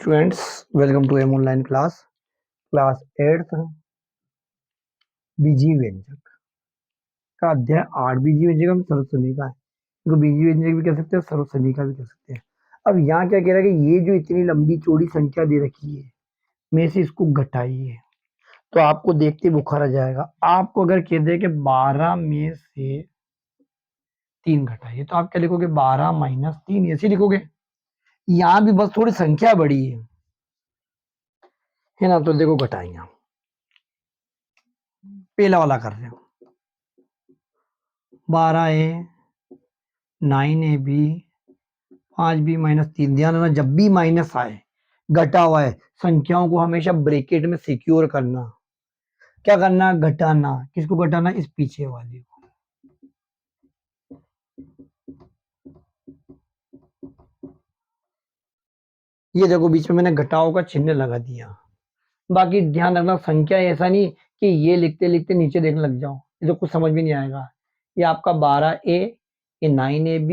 Students, welcome to M online class 8th बीजीय व्यंजक का अध्याय 8। बीजीय व्यंजक हम सर्वसमीका है, इनको बीजीय व्यंजक भी कह सकते हैं, सर्वसमीका भी कह सकते हैं। अब यहाँ क्या कह रहा है कि ये जो इतनी लंबी चौड़ी संख्या दे रखी है, में से इसको घटाइए, तो आपको देखते बुखार आ जाएगा। आपको अगर कह दे कि 12 में से 3 घटाइए, तो आप क्या लिखोगे? 12 माइनस 3, ऐसे लिखोगे। यहाँ भी बस थोड़ी संख्या बड़ी है ना, तो देखो घटाएंगे। पहला वाला कर रहे हो, 12a 9ab 5b माइनस 3। ध्यान रखना, जब भी माइनस आए, घटा हुआ है, संख्याओं को हमेशा ब्रैकेट में सिक्योर करना। क्या करना? घटाना। किसको घटाना? इस पीछे वाले को। ये देखो, बीच में मैंने घटाओ का चिन्ह लगा दिया। बाकी ध्यान रखना, संख्या ऐसा नहीं कि ये लिखते लिखते नीचे देखने लग जाओ, ये तो कुछ समझ में नहीं आएगा। ये आपका 12a, ये 9ab,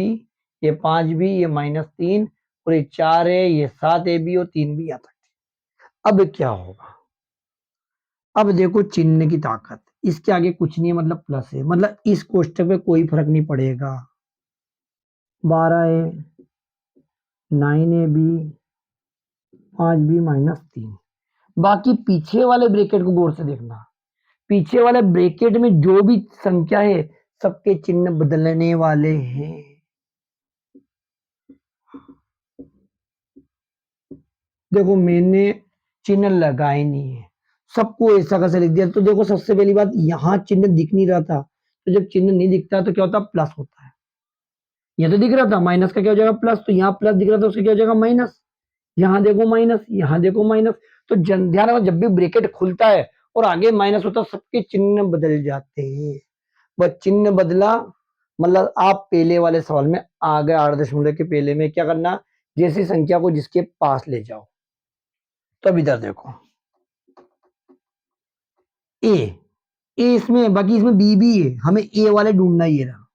ये 5b, ये माइनस 3, और ये 4a, ये 7ab और 3b यहाँ तक। अब क्या होगा? अब देखो चिन्ह की ताकत, इसके आगे कुछ नहीं है, मतलब प्लस है, मतलब इस कोष्टक में कोई फर्क नहीं पड़ेगा। 12a 9ab 5b minus 3। बाकी पीछे वाले ब्रैकेट को गौर से देखना, पीछे वाले ब्रैकेट में जो भी संख्या है, सबके चिन्ह बदलने वाले हैं। देखो मैंने चिन्ह लगाए नहीं है, सबको ऐसा कैसे लिख दिया। तो देखो, सबसे पहली बात, यहाँ चिन्ह दिख नहीं रहा था, तो जब चिन्ह नहीं दिखता तो क्या होता? प्लस होता है। यहाँ तो दिख रहा था माइनस का, क्या हो जाएगा? प्लस। तो यहाँ प्लस दिख रहा था, उसका क्या हो जाएगा? माइनस। यहाँ देखो माइनस, यहाँ देखो माइनस। तो ध्यान रखो, जब भी ब्रैकेट खुलता है और आगे माइनस होता है, सबके चिन्ह बदल जाते हैं। बस चिन्ह बदला मतलब आप पहले वाले सवाल में आ गए। 8 दशमलव के पहले में क्या करना? जैसी संख्या को जिसके पास ले जाओ। तो अब इधर देखो, ए ए इसमें, बाकी इसमें बी भी है, हमें ए वाले ढूंढना ही रहा।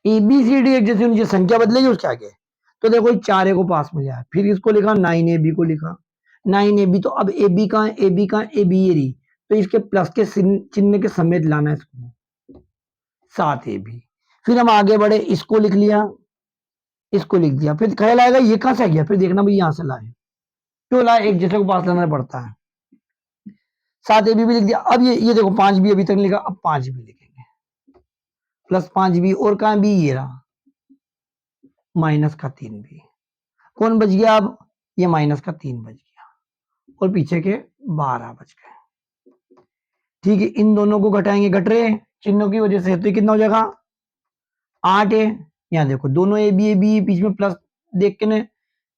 ए बी सी डी एक जैसे उनकी संख्या बदलेगी उसके आगे। तो देखो 4 ए को पास में लिया, फिर इसको लिखा 9ab को लिखा 9ab। तो अब ए बी कहाँ? ए बी कहाँ? ए बी ये रही, तो इसके प्लस के चिन्ह के समेत लाना है इसको, 7ab। फिर हम आगे बढ़े, इसको लिख लिया, इसको लिख दिया। फिर ख्याल आएगा ये कहां से आ गया, फिर देखना भाई यहां से लाए, क्यों लाए? एक जैसे को पास लाना पड़ता है। 7ab भी लिख दिया। अब ये देखो 5b अभी तक नहीं लिखा, अब 5b लिखेंगे, प्लस 5b, और कहां बी? ये रहा, माइनस का 3b। कौन बच गया अब? ये माइनस का 3 बच गया, और पीछे के 12 बच गए। ठीक है, इन दोनों को घटाएंगे, घट रहे हैं चिन्हों की वजह से, तो ये कितना हो जाएगा? 8 है। यहाँ देखो दोनों ए बी बीच में प्लस, देख के ना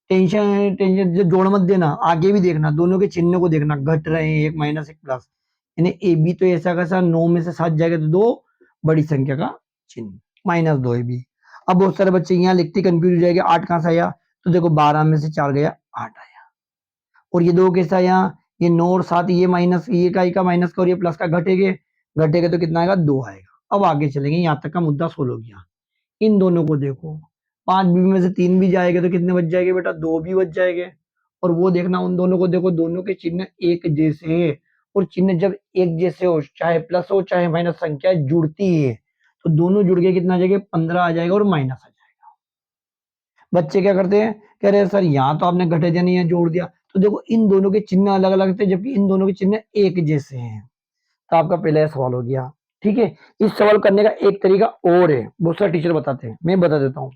टेंशन टेंशन जो जोड़ मत देना, आगे भी देखना, दोनों के चिन्ह को देखना, घट रहे हैं, एक माइनस एक प्लस। यानी ए बी तो ऐसा कैसा 9 में से 7 जाएगा, तो 2 बड़ी संख्या का चिन्ह, माइनस 2 ए बी। अब बहुत सारे बच्चे यहाँ लिखते कंफ्यूज हो जाएंगे, 8 कहां से आया? तो देखो 12 में से 4 गया, 8 आया। और ये 2 कैसा आया? ये 9 और 7, ये माइनस, ये का माइनस का और ये प्लस का घटेगे, घटेगा तो कितना आएगा? 2 आएगा। अब आगे चलेंगे, यहाँ तक का मुद्दा सोल्व हो गया। इन दोनों को देखो, 5b में से 3 भी जाएगा तो कितने बच जाएंगे बेटा? 2 भी बच जाएंगे। और वो देखना, उन दोनों को देखो, दोनों के चिन्ह एक जैसे हैं, और चिन्ह जब एक जैसे हो, चाहे प्लस हो चाहे माइनस, संख्या जुड़ती है, तो दोनों जुड़ के कितना आ जाएगा? 15 आ जाएगा और माइनस आ जाएगा। बच्चे क्या करते हैं? कह रहे हैं सर यहाँ तो आपने घटा दिया, नहीं है जोड़ दिया। तो देखो इन दोनों के चिन्ह अलग अलग थे, जबकि इन दोनों के चिन्ह एक जैसे हैं। तो आपका पहला सवाल हो गया। ठीक है, इस सवाल करने का एक तरीका और है, बहुत सारे टीचर बताते हैं, मैं बता देता हूँ,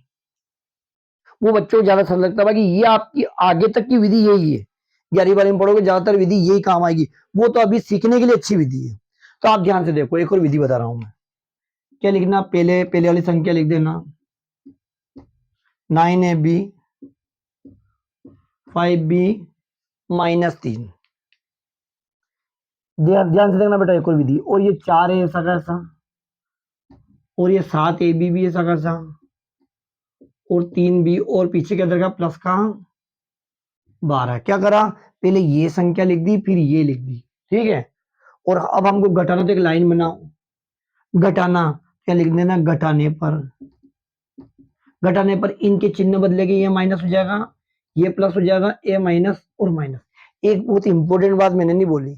वो बच्चों को ज्यादा अच्छा लगता है कि ये आपकी आगे तक की विधि यही है। 11वीं 12वीं में पढ़ोगे, ज्यादातर विधि यही काम आएगी। वो तो अभी सीखने के लिए अच्छी विधि है। तो आप ध्यान से देखो, एक और विधि बता रहा हूं मैं। क्या लिखना? पहले पहले वाली संख्या लिख देना, 9ab 5b माइनस 3। ध्यान से देखना बेटा, एक और विधि, और ये 4 है ऐसा कैसा, और ये 7ab भी ऐसा कैसा, और 3b, और पीछे क्या दरगा प्लस का 12। क्या करा? पहले ये संख्या लिख दी, फिर ये लिख दी। ठीक है, और अब हमको घटाना, तो एक लाइन बनाओ, घटाना। क्या लिख देना? घटाने पर इनके चिन्ह बदलेंगे, ये माइनस हो जाएगा, ये प्लस हो जाएगा, ए माइनस और माइनस। एक बहुत इंपॉर्टेंट बात मैंने नहीं बोली,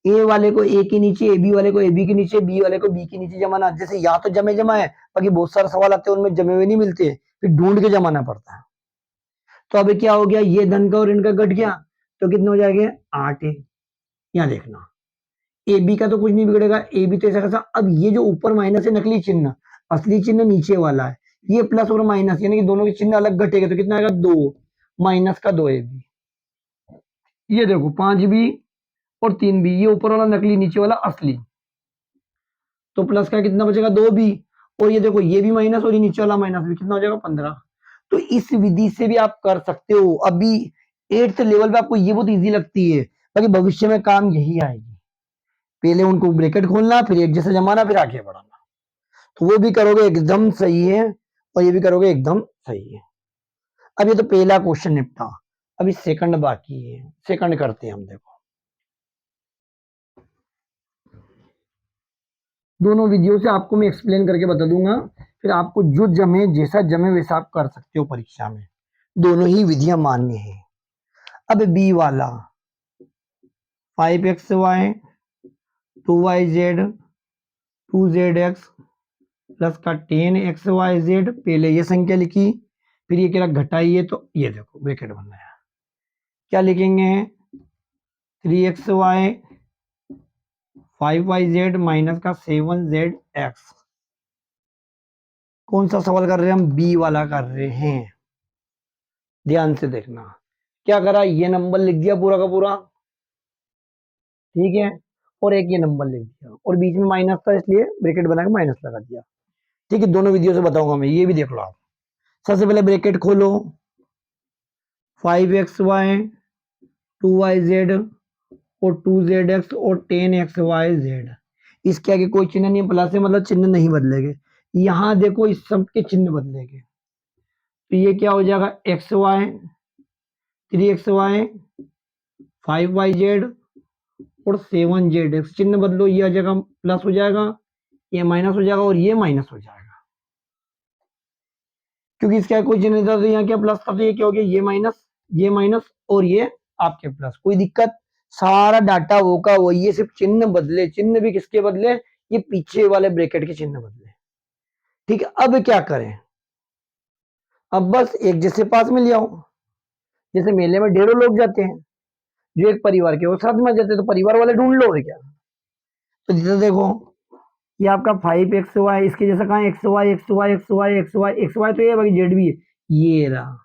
ए वाले को ए के नीचे, ए बी वाले को ए बी के नीचे, बी वाले को बी के नीचे जमाना। जैसे या तो जमे जमा है, बाकी बहुत सारे सवाल आते हैं उनमें जमे हुए नहीं मिलते, फिर ढूंढ के जमाना पड़ता है। तो अभी क्या हो गया, ये धन का और इनका घट गया, तो कितने हो जाएंगे 8 है। यहाँ देखना ए बी का तो कुछ नहीं बिगड़ेगा, ए बी तो ऐसा कैसा। अब ये जो ऊपर माइनस है नकली चिन्ह, असली चिन्ह नीचे वाला है, ये प्लस और माइनस यानी कि दोनों के चिन्ह अलग घटेगा, तो कितना आएगा 2, माइनस का 2 ए बी। ये देखो 5 बी और 3 बी, ये ऊपर वाला नकली नीचे वाला असली, तो प्लस का कितना बचेगा 2 बी। और ये देखो ये भी माइनस और ये नीचे वाला माइनस भी, कितना हो जाएगा 15। तो इस विधि से भी आप कर सकते हो। अभी 8th लेवल पे आपको ये बहुत इजी लगती है, बाकी भविष्य में काम यही आएगी। पहले उनको ब्रैकेट खोलना, फिर एक जैसे जमाना, फिर आगे बढ़ाना, तो वो भी करोगे एकदम सही है, और ये भी करोगे एकदम सही है। अब ये तो पहला क्वेश्चन निपटा, अभी सेकंड बाकी है, सेकंड करते हैं हम। देखो दोनों वीडियो से आपको मैं एक्सप्लेन करके बता दूंगा, फिर आपको जो जमे, जैसा जमे वैसा आप कर सकते हो परीक्षा में, दोनों ही विधियां मान्य है। अब बी वाला 5xy 2yz 2zx प्लस का 10xyz, पहले ये संख्या लिखी, फिर ये कह रहा घटाइए, तो ये देखो ब्रैकेट बनाया, क्या लिखेंगे 3xy 5yz माइनस का 7zx। कौन सा सवाल कर रहे हैं हम, बी वाला कर रहे हैं। ध्यान से देखना, क्या करा, ये नंबर लिख दिया पूरा का पूरा, ठीक है, और एक ये नंबर लिख दिया, और बीच में माइनस था इसलिए ब्रैकेट बना के माइनस लगा दिया। ठीक है, दोनों वीडियो से बताऊंगा मैं, ये भी देख लो आप। सबसे पहले ब्रैकेट खोलो, 5xy 2yz और 2zx और 10xyz, इसके आगे कोई चिन्ह नहीं, प्लस है मतलब चिन्ह नहीं बदलेंगे। यहां देखो इस सब के चिन्ह बदलेंगे, तो ये क्या हो जाएगा xy 3xy 5yz और 7zx, चिन्ह बदलो, ये आ जाएगा प्लस हो जाएगा, ये माइनस हो जाएगा और ये माइनस हो जाएगा, क्योंकि इसका कोई चिन्ह नहीं था, तो यहाँ क्या प्लस था, तो ये क्या हो गया, ये माइनस और ये आपके प्लस। कोई दिक्कत, सारा डाटा वो का वो, ये सिर्फ चिन्ह बदले, चिन्ह भी किसके बदले, ये पीछे वाले ब्रैकेट के चिन्ह बदले। ठीक है, अब क्या करें, अब बस एक जैसे पास में ले आओ। जैसे मेले में ढेरों लोग जाते हैं, जो एक परिवार के वो साथ में जाते हैं, तो परिवार वाले ढूंढ लो, और क्या। तो जैसे देखो ये आपका 5xy, इसके जैसा कहाँ xy xy xy xy xy, तो ये बाकी जेड भी है, ये रहा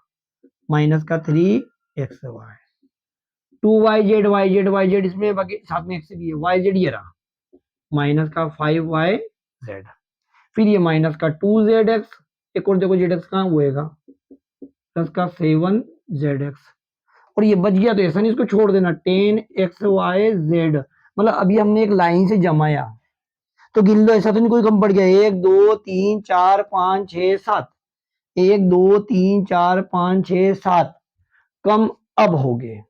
माइनस का 3xy 2yz इसमें, बाकी साथ में x भी है, yz ये रहा माइनस का 5yz, फिर ये माइनस का 2zx, एक और देखो zx कहाँ हुएगा, प्लस का 7zx, और ये बच गया तो ऐसा नहीं, इसको छोड़ देना 10xyz, मतलब अभी हमने एक लाइन से जमाया, तो गिन लो, ऐसा तो नहीं कोई कम पड़ गया, 1 2 3 4 5 6 7, 1 2 3 4 5 6 7 कम अब हो गए।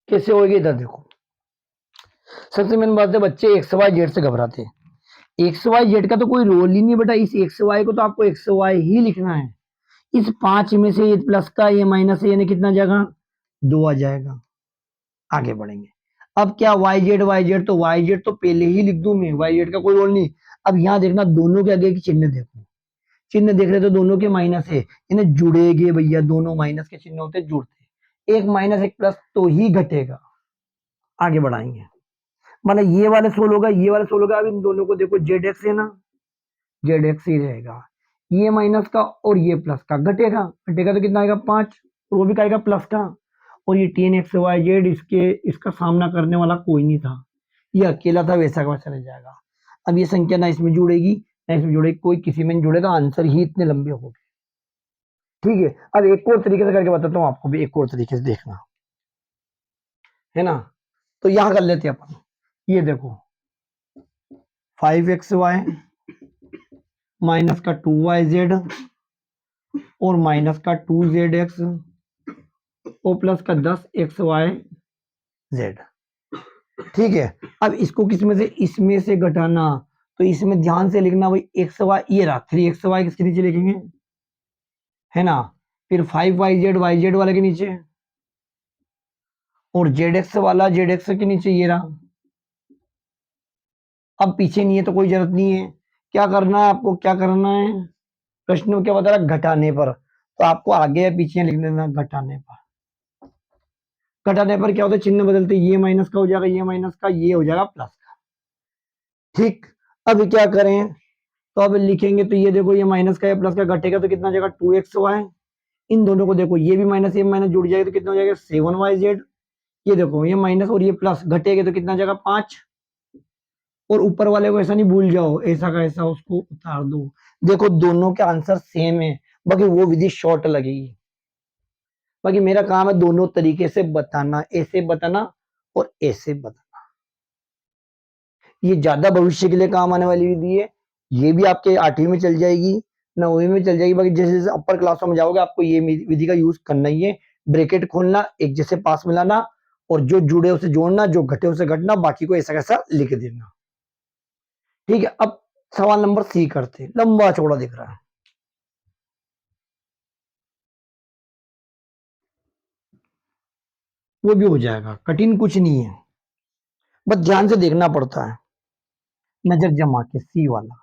कैसे हो गए, इधर देखो, सबसे मेन बात है बच्चे एक्स वाई जेड से घबराते हैं। एक्स वाई जेड का तो कोई रोल ही नहीं बेटा, इस एक्स वाई को तो आपको एक्स वाई ही लिखना है। इस 5 में से ये प्लस का ये माइनस है, यानी कितना जाएगा 2 आ जाएगा। आगे बढ़ेंगे, अब क्या वाई जेड तो वाई जेड तो पहले ही लिख दूं मैं, वाई जेड का कोई रोल नहीं। अब यहाँ देखना दोनों के आगे की चिन्ह देखो, चिन्ह देख रहे तो दोनों के माइनस है, इन्हें जुड़ेगे भैया, दोनों माइनस के चिन्ह होते जुड़ते, एक माइनस एक प्लस तो ही घटेगा। आगे बढ़ाएंगे, मतलब ये वाले सोल होगा, ये वाला सोल होगा, अब इन दोनों को देखो जेड एक्स है ना, जेड एक्स ही रहेगा, ये माइनस का और ये प्लस का घटेगा, घटेगा तो कितना आएगा 5, और वो भी आएगा प्लस का, और ये 10xyz इसके, इसका सामना करने वाला कोई नहीं था, ये अकेला था, वैसा का वैसा रह जाएगा। अब ये संख्या ना इसमें जुड़ेगी ना इसमें जुड़ेगी, कोई किसी में नहीं जुड़ेगा, आंसर ही इतने लंबे हो गए। ठीक है, अब एक और तरीके से करके बताता हूँ आपको भी, एक और तरीके से देखना है ना। तो यहां कर लेते हैं अपन, ये देखो 5xy माइनस का 2yz और माइनस का 2zx और प्लस का 10xyz। ठीक है, अब इसको किसमें से, इसमें से घटाना, तो इसमें ध्यान से लिखना भाई, एक्स वाई ये रहा 3xy किसके नीचे लिखेंगे, है ना, फिर 5YZ वाले के नीचे, और ZX वाला ZX के नीचे ये रहा। अब पीछे नहीं है तो कोई जरूरत नहीं है। क्या करना है आपको, क्या करना है, प्रश्न में क्या बता रहा है, घटाने पर, तो आपको आगे या पीछे लिख देना घटाने पर। घटाने पर क्या होता है, चिन्ह बदलते, ये माइनस का हो जाएगा, ये माइनस का, ये हो जाएगा प्लस का। ठीक, अब क्या करें, तो अब लिखेंगे तो ये देखो, ये माइनस का या प्लस का घटेगा तो कितना हो जाएगा 2XY। इन दोनों को देखो, ये भी माइनस ये माइनस जुड़ जाएगा तो कितना हो जाएगा 7YZ। ये देखो, ये माइनस और ये प्लस घटेगा तो कितना हो जाएगा 5। और ऊपर वाले को ऐसा नहीं भूल जाओ, ऐसा का ऐसा उसको उतार दो। देखो दोनों के आंसर सेम है, बाकी वो विधि शॉर्ट लगेगी। बाकी मेरा काम है दोनों तरीके से बताना, ऐसे बताना और ऐसे बताना। ये ज्यादा भविष्य के लिए काम आने वाली विधि है। ये भी आपके 8वीं में चल जाएगी, 9वीं में चल जाएगी। बाकी जैसे जैसे अपर क्लासों में जाओगे आपको ये विधि का यूज करना ही है। ब्रैकेट खोलना, एक जैसे पास मिलाना, और जो जुड़े उसे जोड़ना, जो घटे उसे घटना, बाकी को ऐसा कैसा लिख देना। ठीक है, अब सवाल नंबर सी करते हैं, लंबा चौड़ा दिख रहा है। वो भी हो जाएगा, कठिन कुछ नहीं है, बस ध्यान से देखना पड़ता है। नजर जमा के सी वाला,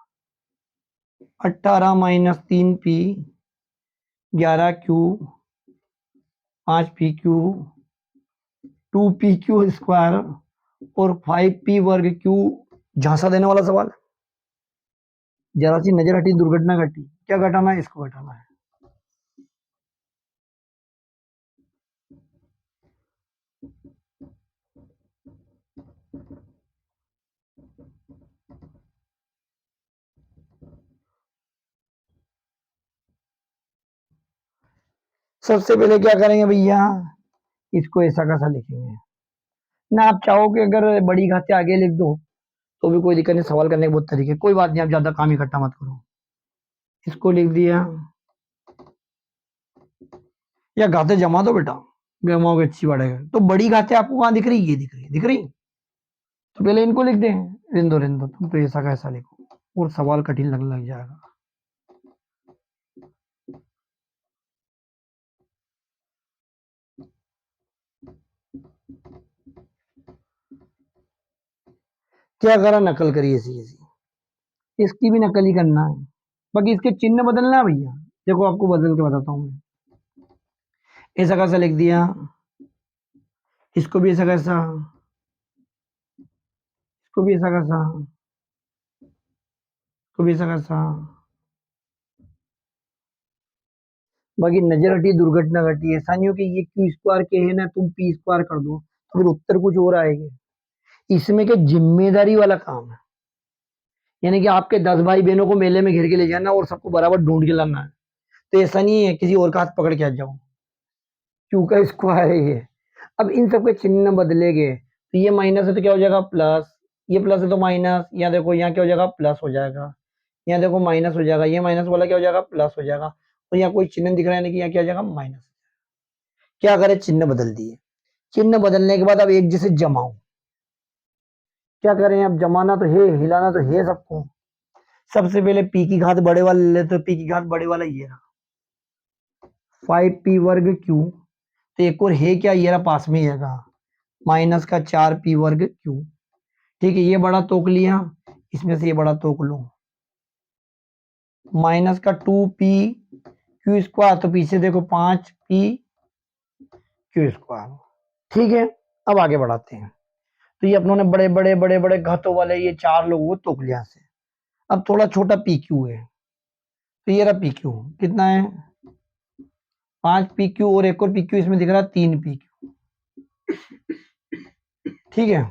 18-3P, 11Q, 5PQ, 2PQ² और 5P² झांसा देने वाला सवाल। जरा सी नजर हटी, दुर्घटना घटी, क्या घटाना है, इसको घटाना है। सबसे पहले क्या करेंगे भैया, इसको ऐसा कैसा लिखेंगे ना। आप चाहो कि अगर बड़ी घाते आगे लिख दो तो भी कोई दिक्कत नहीं, सवाल करने के बहुत तरीके, कोई बात नहीं, आप ज्यादा काम इकट्ठा मत करो। इसको लिख दिया, या घाते जमा दो बेटा, जमाओगे अच्छी बढ़ेगा। तो बड़ी घाते आपको कहाँ दिख रही, ये दिख रही, दिख रही। तो पहले इनको लिख दें, रिंदो रिंदो, तुम तो ऐसा कैसा लिखो, और सवाल कठिन लगने लग जाएगा। क्या करा, नकल करी ऐसी ऐसी, इसकी भी नकल ही करना है। बाकी इसके चिन्ह बदलना है भैया, देखो आपको बदल के बताता हूँ मैं। ऐसा कैसा लिख दिया, इसको भी ऐसा कैसा, इसको भी ऐसा कैसा, इसको भी ऐसा कैसा। बाकी नजर हटी, दुर्घटना घटी, ऐसा नहीं हो कि ये Q² के है ना, तुम P² कर दो तो फिर उत्तर कुछ और आएगा। इसमें क्या जिम्मेदारी वाला काम है, यानी कि आपके 10 भाई बहनों को मेले में घेर के ले जाना और सबको बराबर ढूंढ के लाना है। तो ऐसा नहीं है किसी और का हाथ पकड़ के आ जाओ, Q² है ये। अब इन सबके चिन्ह बदलेंगे, तो ये माइनस है तो क्या हो जाएगा प्लस, ये प्लस है तो माइनस, यहाँ देखो यहाँ क्या हो जाएगा प्लस हो जाएगा, यहाँ देखो माइनस हो जाएगा, ये माइनस वाला क्या हो जाएगा प्लस हो जाएगा, और यहाँ कोई चिन्ह दिख रहा है नहीं कि यहाँ क्या हो जाएगा माइनस। क्या करें, चिन्ह बदल दिए। चिन्ह बदलने के बाद अब एक जैसे जमाओ। क्या करें, अब जमाना तो है, हिलाना तो है सबको। सबसे पहले पी की घात बड़े वाला ले, तो पी की घात बड़े वाला ये रहा 5P² तो एक और है क्या, ये रहा पास में, ये रहा माइनस का 4P²। ठीक है, ये बड़ा तोक लिया, इसमें से ये बड़ा तोक लो, माइनस का 2PQ², तो पीछे देखो 5PQ²। ठीक है, अब आगे बढ़ाते हैं। तो ये अपनों ने बड़े बड़े बड़े बड़े घातों वाले ये 4 लोगों को तोक लिया से। अब थोड़ा छोटा PQ है, तो ये रहा PQ, कितना है 5PQ, और एक और PQ इसमें दिख रहा है 3PQ। ठीक है,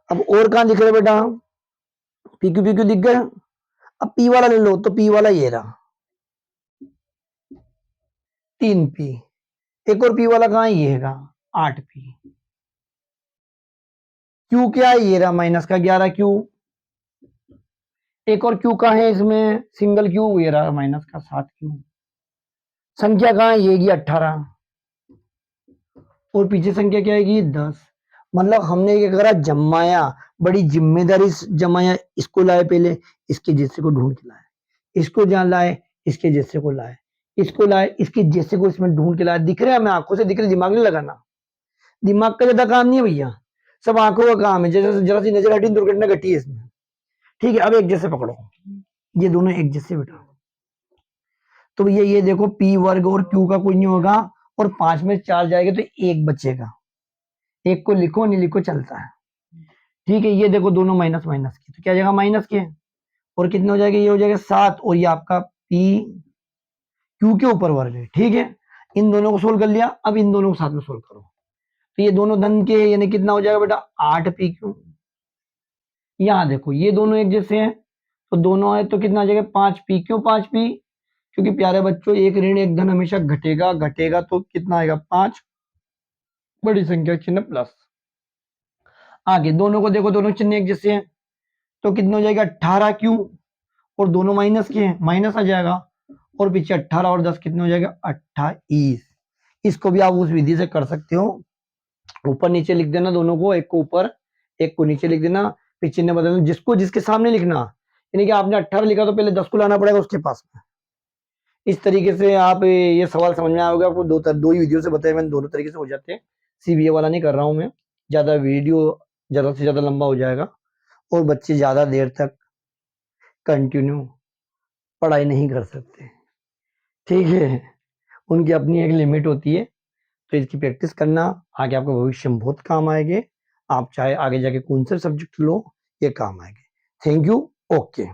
अब और कहां दिख रहा है बेटा, PQ दिख गया। अब P वाला ले लो, तो P वाला ये रहा 3P, एक और P वाला कहां है, ये है 8P। Q क्या है, ये रहा माइनस का 11Q, एक और Q कहां है इसमें, सिंगल Q, ये रहा माइनस का 7Q। संख्या कहां है, ये 18, और पीछे संख्या क्या आएगी 10। मतलब हमने ये करा, जमाया, बड़ी जिम्मेदारी से जमाया। इसको लाए पहले, इसके जैसे को ढूंढ के लाए, इसको जहां लाए, इसके जैसे को लाए, इसको लाए, इसके जैसे को इसमें ढूंढ के लाए, दिख रहा है हमें, आंखों से दिख रहा है, दिमाग नहीं लगाना, दिमाग का ज्यादा काम नहीं है भैया, सब आंखों का काम है, जैसे जरा सी नजर हटी दुर्घटना घटी है इसमें। ठीक है, अब एक जैसे पकड़ो, ये दोनों एक जैसे बेटा, तो भैया ये देखो पी वर्ग और क्यू का कुछ नहीं होगा, और 5 में 4 जाएगा तो एक बचेगा, एक को लिखो नहीं लिखो चलता है। ठीक है, ये देखो दोनों माइनस माइनस के, तो क्या जाएगा माइनस के, और कितने हो जाएगा, ये हो जाएगा 7, और ये आपका पी क्यू के ऊपर वर्ग है। ठीक है, इन दोनों को सोल्व कर लिया, अब इन दोनों को साथ में सोल्व करो, तो ये दोनों धन के, यानी कितना हो जाएगा बेटा 8 पी क्यू। यहाँ देखो ये दोनों एक जैसे हैं, तो दोनों है तो कितना आ जाएगा 5 पी, क्यों 5 पी, क्योंकि प्यारे बच्चों एक ऋण एक धन हमेशा घटेगा, घटेगा तो कितना आएगा 5, बड़ी संख्या चिन्ह प्लस। आगे दोनों को देखो, दोनों चिन्ह एक जैसे हैं, तो कितना हो जाएगा 18 क्यू, और दोनों माइनस के हैं, माइनस आ जाएगा, और पीछे 18 और 10 कितने हो जाएगा 28। इसको भी आप उस विधि से कर सकते हो, ऊपर नीचे लिख देना दोनों को, एक को ऊपर एक को नीचे लिख देना, फिर चिन्ह बदलना, जिसको जिसके सामने लिखना, यानी कि आपने 18 लिखा तो पहले 10 को लाना पड़ेगा उसके पास में। इस तरीके से आप ये सवाल समझ में आया होगा आपको, दो ही वीडियो से बताया मैंने, दोनों तरीके से हो जाते हैं, सीबीए वाला नहीं कर रहा हूं मैं, ज्यादा वीडियो ज्यादा से ज्यादा लंबा हो जाएगा, और बच्चे ज्यादा देर तक कंटिन्यू पढ़ाई नहीं कर सकते। ठीक है, उनकी अपनी एक लिमिट होती है, तो इसकी प्रैक्टिस करना, आगे आपको भविष्य में बहुत काम आएंगे, आप चाहे आगे जाके कौन से सब्जेक्ट लो, ये काम आएंगे। Thank you, okay.